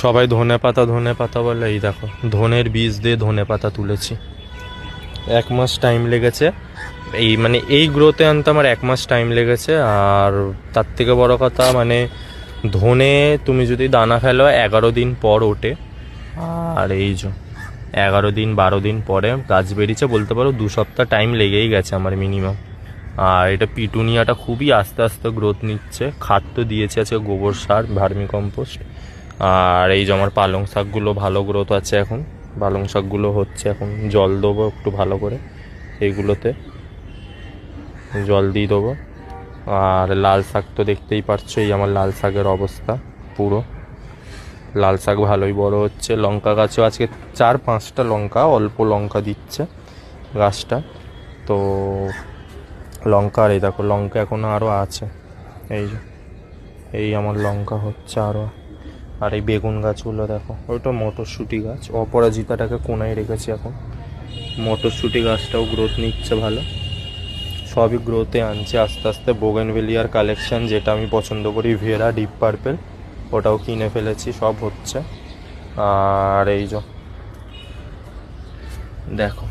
সবাই ধনে পাতা বলে, এই দেখো ধনের বীজ দিয়ে ধনে পাতা তুলেছি। 1 মাস টাইম লেগেছে এই মানে এই গ্রোথে আনতে আমার 1 মাস টাইম লেগেছে। আর তার থেকে বড় কথা মানে ধনে তুমি যদি দানা ফেলো 11 দিন পর ওঠে। আর এই যে 11 দিন 12 দিন পরে গাছ বেরিয়েছে, বলতে পারো 2 সপ্তাহ টাইম লেগেই গেছে আমার মিনিমাম। আর এটা পিটুনিয়াটা খুবই আস্তে আস্তে গ্রোথ নিচ্ছে। খাদ তো দিয়েছে আছে গোবর সার, ভার্মি কম্পোস্ট। আর এই যে আমার পালং শাকগুলো ভালো গ্রোথ আছে এখন। পালং শাকগুলো হচ্ছে, এখন জল দেবো একটু ভালো করে, এইগুলোতে জল দিয়ে দেবো। আর লাল শাক তো দেখতেই পারছো, এই আমার লাল শাকের অবস্থা পুরো। লাল শাক ভালোই বড় হচ্ছে। লঙ্কা গাছও আজকে 4-5টা লঙ্কা, অল্প লঙ্কা দিচ্ছে গাছটা। তো লঙ্কা, আর এই দেখো লঙ্কা এখনও আরও আছে। এই যে এই আমার লঙ্কা হচ্ছে আরও। আর এই বেগুন গাছগুলো দেখো, ওইটা মটরশুঁটি গাছ, অপরাজিতাটাকে কোনায় রেখেছি এখন। মটরশুঁটি গাছটাও গ্রোথ নিচ্ছে ভালো। সবই গ্রোথে আনছে আস্তে আস্তে। বোগেনভেলিয়ার কালেকশন যেটা আমি পছন্দ করি, ভেরা ডিপ পার্পেল, ওটাও কিনে ফেলেছি, সব হচ্ছে। আর এই যে দেখো